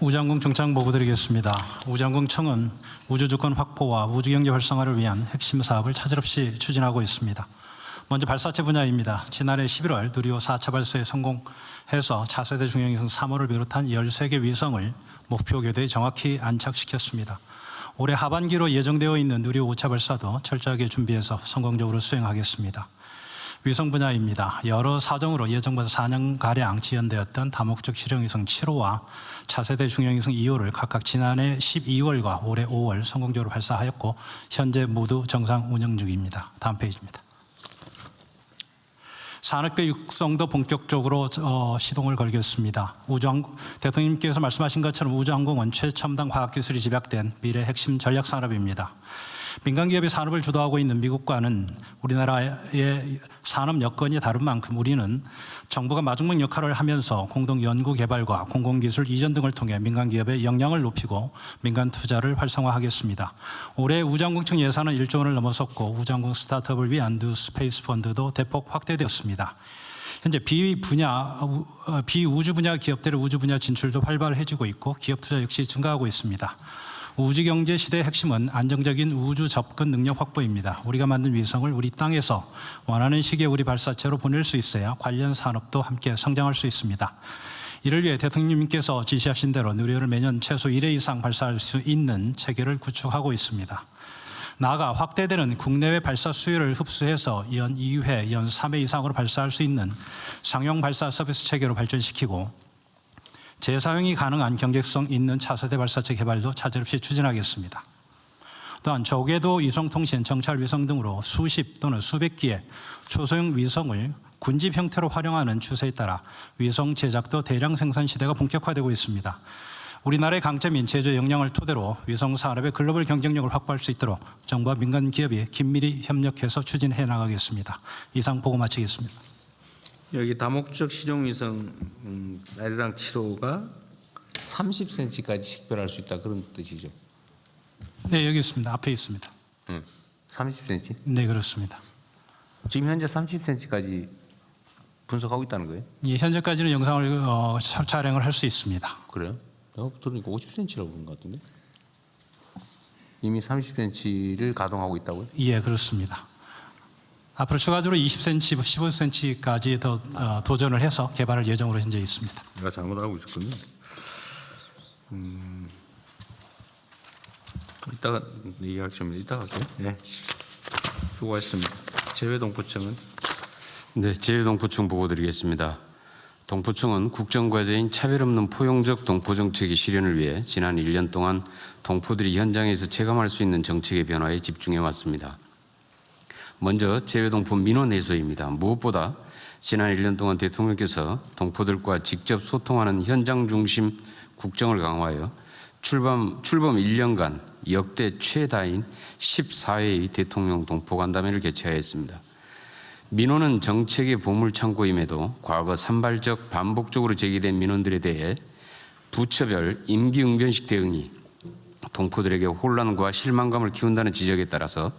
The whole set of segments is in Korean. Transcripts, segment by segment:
우주항공 정착 보고 드리겠습니다. 우주항공청은 우주주권 확보와 우주경제 활성화를 위한 핵심 사업을 차질없이 추진하고 있습니다. 먼저 발사체 분야입니다. 지난해 11월 누리호 4차 발사에 성공해서 차세대 중형위성 3호를 비롯한 13개 위성을 목표 궤도에 정확히 안착시켰습니다. 올해 하반기로 예정되어 있는 누리호 5차 발사도 철저하게 준비해서 성공적으로 수행하겠습니다. 위성 분야입니다. 여러 사정으로 예정보다 4년가량 지연되었던 다목적 실용위성 7호와 차세대 중형위성 2호를 각각 지난해 12월과 올해 5월 성공적으로 발사하였고 현재 모두 정상 운영 중입니다. 다음 페이지입니다. 산업계 육성도 본격적으로 시동을 걸겠습니다. 대통령님께서 말씀하신 것처럼 우주항공은 최첨단 과학기술이 집약된 미래 핵심 전략산업입니다. 민간기업이 산업을 주도하고 있는 미국과는 우리나라의 산업 여건이 다른 만큼 우리는 정부가 마중물 역할을 하면서 공동 연구 개발과 공공기술 이전 등을 통해 민간기업의 역량을 높이고 민간 투자를 활성화하겠습니다. 올해 우주항공청 예산은 1조 원을 넘어섰고 우주항공 스타트업을 위한 뉴 스페이스 펀드도 대폭 확대되었습니다. 현재 비우주 분야 기업들의 우주 분야 진출도 활발해지고 있고 기업 투자 역시 증가하고 있습니다. 우주경제 시대의 핵심은 안정적인 우주 접근 능력 확보입니다. 우리가 만든 위성을 우리 땅에서 원하는 시기에 우리 발사체로 보낼 수 있어야 관련 산업도 함께 성장할 수 있습니다. 이를 위해 대통령님께서 지시하신 대로 누리호를 매년 최소 1회 이상 발사할 수 있는 체계를 구축하고 있습니다. 나아가 확대되는 국내외 발사 수요를 흡수해서 연 2회, 연 3회 이상으로 발사할 수 있는 상용 발사 서비스 체계로 발전시키고 재사용이 가능한 경제성 있는 차세대 발사체 개발도 차질없이 추진하겠습니다. 또한 저궤도 위성통신, 정찰 위성 등으로 수십 또는 수백 기의 초소형 위성을 군집 형태로 활용하는 추세에 따라 위성 제작도 대량 생산 시대가 본격화되고 있습니다. 우리나라의 강점인 제조 역량을 토대로 위성 산업의 글로벌 경쟁력을 확보할 수 있도록 정부와 민간 기업이 긴밀히 협력해서 추진해 나가겠습니다. 이상 보고 마치겠습니다. 여기 다목적 실용위성 나리랑 7호가 30cm까지 식별할 수 있다 그런 뜻이죠? 네, 여기 있습니다. 앞에 있습니다. 30cm? 네, 그렇습니다. 지금 현재 30cm까지 분석하고 있다는 거예요? 예, 현재까지는 영상을 촬영을 할 수 있습니다. 그래요? 내가 들으니까 50cm라고 그런 것 같은데? 이미 30cm를 가동하고 있다고요? 예, 그렇습니다. 앞으로 추가적으로 20cm, 15cm까지 더 도전을 해서 개발할 예정으로 현재 있습니다. 내가 잘못 알고 있었군요. 이따가 얘기할 점 이따가 할게요. 네, 수고하셨습니다. 재외동포청은? 네, 재외동포청 보고 드리겠습니다. 동포청은 국정과제인 차별 없는 포용적 동포 정책의 실현을 위해 지난 1년 동안 동포들이 현장에서 체감할 수 있는 정책의 변화에 집중해 왔습니다. 먼저 재외동포 민원 해소입니다. 무엇보다 지난 1년 동안 대통령께서 동포들과 직접 소통하는 현장 중심 국정을 강화하여 출범 1년간 역대 최다인 14회의 대통령 동포간담회를 개최하였습니다. 민원은 정책의 보물창고임에도 과거 산발적 반복적으로 제기된 민원들에 대해 부처별 임기응변식 대응이 동포들에게 혼란과 실망감을 키운다는 지적에 따라서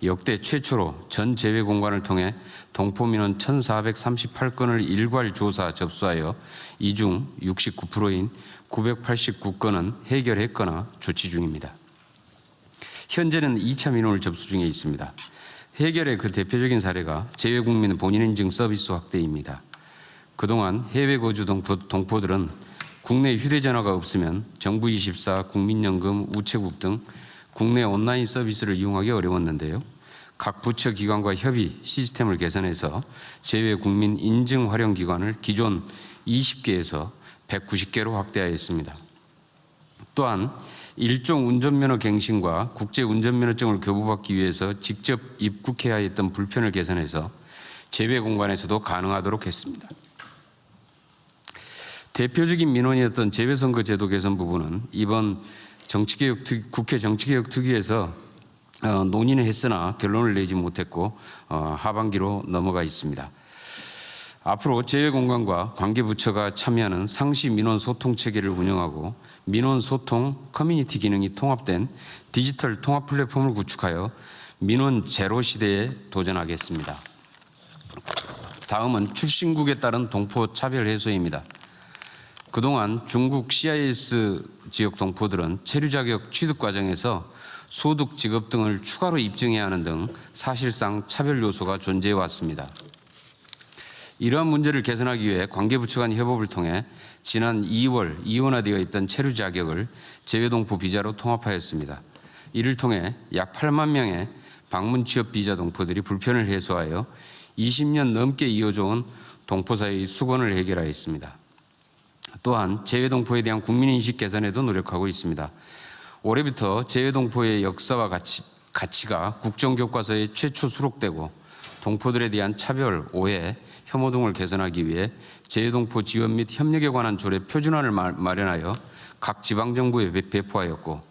역대 최초로 전 재외 공간을 통해 동포 민원 1,438건을 일괄 조사 접수하여 이 중 69%인 989건은 해결했거나 조치 중입니다. 현재는 2차 민원을 접수 중에 있습니다. 해결의 그 대표적인 사례가 재외국민 본인인증 서비스 확대입니다. 그동안 해외 거주 동포들은 국내 휴대전화가 없으면 정부24, 국민연금, 우체국 등 국내 온라인 서비스를 이용하기 어려웠는데요. 각 부처 기관과 협의 시스템을 개선해서 재외국민 인증 활용 기관을 기존 20개에서 190개로 확대하였습니다. 또한 일종 운전면허 갱신과 국제 운전면허증을 교부받기 위해서 직접 입국해야 했던 불편을 개선해서 재외 공간에서도 가능하도록 했습니다. 대표적인 민원이었던 재외선거 제도 개선 부분은 이번 국회 정치개혁특위에서 논의는 했으나 결론을 내지 못했고 하반기로 넘어가 있습니다. 앞으로 재외공간과 관계부처가 참여하는 상시 민원 소통 체계를 운영하고 민원 소통 커뮤니티 기능이 통합된 디지털 통합 플랫폼을 구축하여 민원 제로 시대에 도전하겠습니다. 다음은 출신국에 따른 동포 차별 해소입니다. 그동안 중국 CIS 지역 동포들은 체류 자격 취득 과정에서 소득, 직업 등을 추가로 입증해야 하는 등 사실상 차별 요소가 존재해 왔습니다. 이러한 문제를 개선하기 위해 관계부처 간 협업을 통해 지난 2월 이원화되어 있던 체류 자격을 재외동포 비자로 통합하였습니다. 이를 통해 약 8만 명의 방문 취업 비자 동포들이 불편을 해소하여 20년 넘게 이어져 온 동포 사이의 수건을 해결하였습니다. 또한 재외동포에 대한 국민인식 개선에도 노력하고 있습니다. 올해부터 재외동포의 역사와 가치가 국정교과서에 최초 수록되고 동포들에 대한 차별, 오해, 혐오 등을 개선하기 위해 재외동포 지원 및 협력에 관한 조례 표준안을 마련하여 각 지방정부에 배포하였고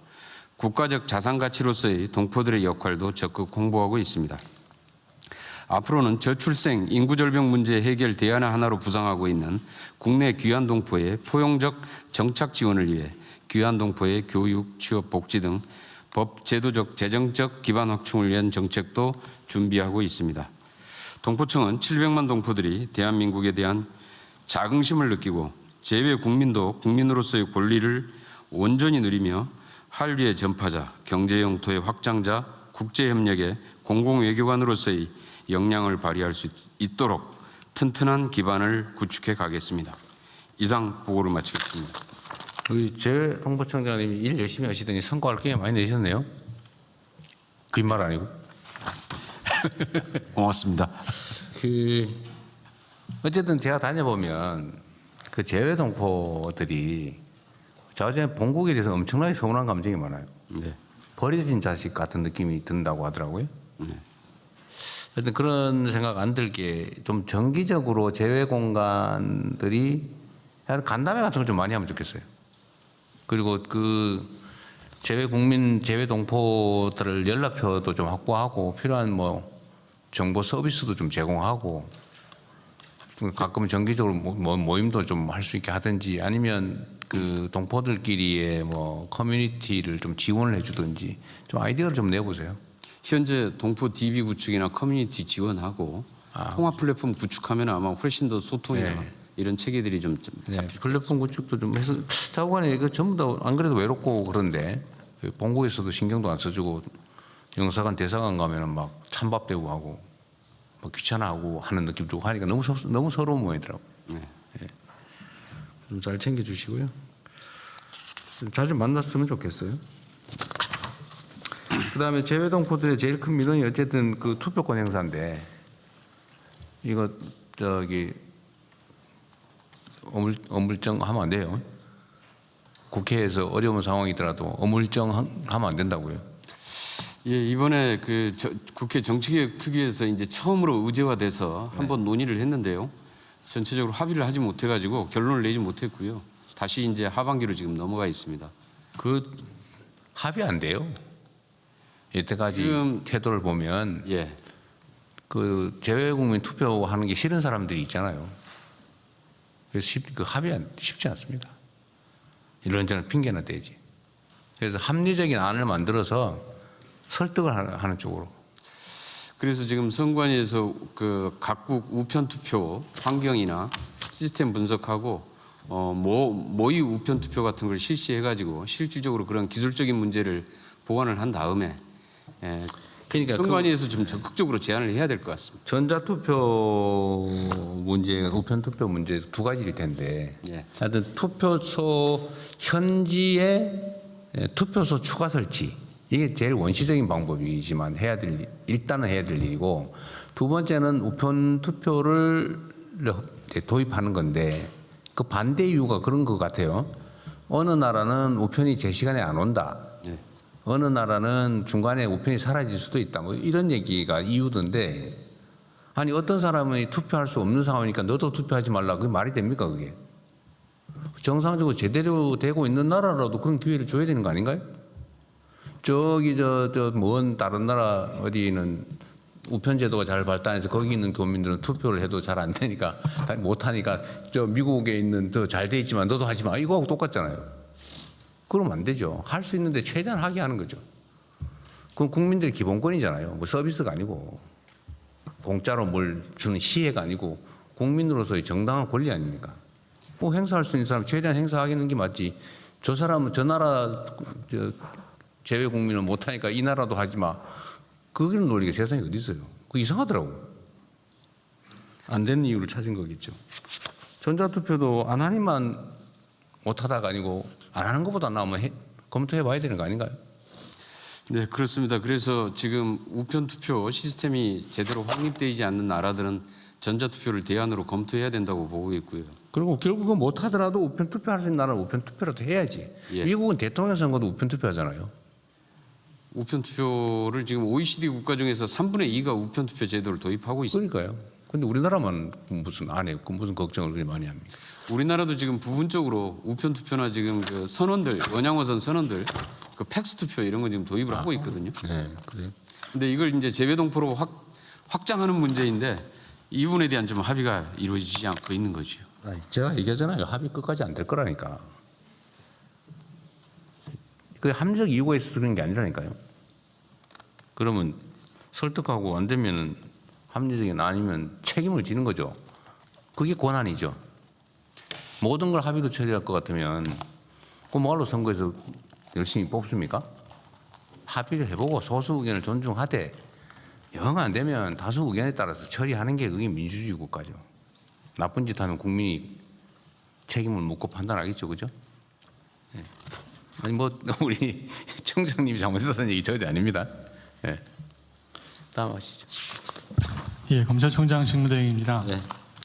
국가적 자산가치로서의 동포들의 역할도 적극 홍보하고 있습니다. 앞으로는 저출생, 인구절벽 문제 해결 대안 하나로 부상하고 있는 국내 귀환 동포의 포용적 정착 지원을 위해 귀환 동포의 교육, 취업, 복지 등 법, 제도적, 재정적 기반 확충을 위한 정책도 준비하고 있습니다. 동포청은 700만 동포들이 대한민국에 대한 자긍심을 느끼고 재외 국민도 국민으로서의 권리를 온전히 누리며 한류의 전파자, 경제 영토의 확장자, 국제협력의 공공외교관으로서의 역량을 발휘할 수 있도록 튼튼한 기반을 구축해 가겠습니다. 이상 보고를 마치겠습니다. 우리 재외동포청장님이 일 열심히 하시더니 성과를 꽤 많이 내셨네요. 뒷말 아니고. 고맙습니다. 어쨌든 제가 다녀보면 그 재외동포들이 자주에 본국에 대해서 엄청나게 서운한 감정이 많아요. 네. 버려진 자식 같은 느낌이 든다고 하더라고요. 네. 하여튼 그런 생각 안 들게 좀 정기적으로 재외 공간들이 간담회 같은 걸 좀 많이 하면 좋겠어요. 그리고 그 재외 국민, 재외 동포들을 연락처도 좀 확보하고 필요한 뭐 정보 서비스도 좀 제공하고 가끔 정기적으로 모임도 좀 할 수 있게 하든지 아니면 그 동포들끼리의 뭐 커뮤니티를 좀 지원을 해주든지 좀 아이디어를 좀 내보세요. 현재 동포 DB 구축이나 커뮤니티 지원하고 통합 플랫폼 구축하면 아마 훨씬 더 소통이나 네. 이런 체계들이 좀 네, 플랫폼 구축도 좀 해서 자고간에 이거 전부 다 안 그래도 외롭고 그런데 본국에서도 신경도 안 써주고 영사관 대사관 가면은 막 찬밥대고 하고 뭐 귀찮아하고 하는 느낌도 하니까 너무 서러운 모양이더라고. 네. 네. 좀 잘 챙겨주시고요. 좀 자주 만났으면 좋겠어요. 그다음에 재외동포들의 제일 큰 민원이 어쨌든 그 투표권 행사인데 이거 저기 어물정 하면 안 돼요. 국회에서 어려운 상황이더라도 어물정 하면 안 된다고요. 예, 이번에 그 국회 정치개혁특위에서 이제 처음으로 의제화돼서 한번 논의를 했는데요. 전체적으로 합의를 하지 못해가지고 결론을 내지 못했고요. 다시 이제 하반기로 지금 넘어가 있습니다. 그 합의 안 돼요. 여태까지 지금 태도를 보면 예, 그 재외국민 투표하는 게 싫은 사람들이 있잖아요. 그래서 그 합의 쉽지 않습니다. 이런저런 핑계나 대지. 그래서 합리적인 안을 만들어서 설득을 하는 쪽으로. 그래서 지금 선관위에서 그 각국 우편 투표 환경이나 시스템 분석하고 모의 우편 투표 같은 걸 실시해가지고 실질적으로 그런 기술적인 문제를 보완을 한 다음에 그러니까 선관위에서 좀 적극적으로 제안을 해야 될 것 같습니다. 전자투표 문제, 우편투표 문제 두 가지일 텐데 예. 하여튼 투표소 현지에 투표소 추가 설치 이게 제일 원시적인 방법이지만 일단은 해야 될 일이고 두 번째는 우편투표를 도입하는 건데 그 반대 이유가 그런 것 같아요. 어느 나라는 우편이 제 시간에 안 온다. 예. 어느 나라는 중간에 우편이 사라질 수도 있다. 뭐 이런 얘기가 이유던데 아니 어떤 사람이 투표할 수 없는 상황이니까 너도 투표하지 말라. 그게 말이 됩니까 그게? 정상적으로 제대로 되고 있는 나라라도 그런 기회를 줘야 되는 거 아닌가요? 저기 먼 다른 나라 어디는 우편 제도가 잘 발달해서 거기 있는 교민들은 투표를 해도 잘 안 되니까 못 하니까 저 미국에 있는 더 잘 돼 있지만 너도 하지 마. 이거하고 똑같잖아요. 그러면 안 되죠. 할 수 있는데 최대한 하게 하는 거죠. 그건 국민들의 기본권이잖아요. 뭐 서비스가 아니고 공짜로 뭘 주는 시혜가 아니고 국민으로서의 정당한 권리 아닙니까? 뭐 행사할 수 있는 사람 최대한 행사하는 게 맞지. 저 사람은 저 나라 제외 국민은 못하니까 이 나라도 하지 마. 거기는 논리가 세상에 어디 있어요. 그 이상하더라고. 안 되는 이유를 찾은 거겠죠. 전자투표도 안 하니만 못하다가 아니고 안 하는 것보다 나으면 검토해 봐야 되는 거 아닌가요? 네, 그렇습니다. 그래서 지금 우편투표 시스템이 제대로 확립되지 않는 나라들은 전자투표를 대안으로 검토해야 된다고 보고 있고요. 그리고 결국은 못하더라도 우편투표 할 수 있는 나라는 우편투표라도 해야지. 예. 미국은 대통령 선거도 우편투표 하잖아요. 우편투표를 지금 OECD 국가 중에서 3분의 2가 우편투표 제도를 도입하고 있습니다. 그러니까요. 근데 우리나라만 무슨 안 해요. 무슨 걱정을 그렇게 많이 합니까? 우리나라도 지금 부분적으로 우편투표나 지금 그 선언들, 원양어선 선언들, 그 팩스투표 이런 거 지금 도입을 하고 있거든요. 네, 그래요. 근데 이걸 이제 재외동포로 확장하는 문제인데 이 부분에 대한 좀 합의가 이루어지지 않고 있는 거죠. 제가 얘기하잖아요. 합의 끝까지 안 될 거라니까. 그 함적 이유가 있어서 그런 게 아니라니까요. 그러면 설득하고 안 되면은 합리적인 아니면 책임을 지는 거죠. 그게 권한이죠. 모든 걸 합의로 처리할 것 같으면 그 뭐하러 선거에서 열심히 뽑습니까? 합의를 해보고 소수 의견을 존중하되 영 안 되면 다수 의견에 따라서 처리하는 게 그게 민주주의 국가죠. 나쁜 짓 하면 국민이 책임을 묻고 판단하겠죠, 그죠? 네. 아니 뭐 우리 청장님이 잘못했다는 얘기 절대 아닙니다. 네. 다음 하시죠. 예, 검찰총장 직무대행입니다. 네.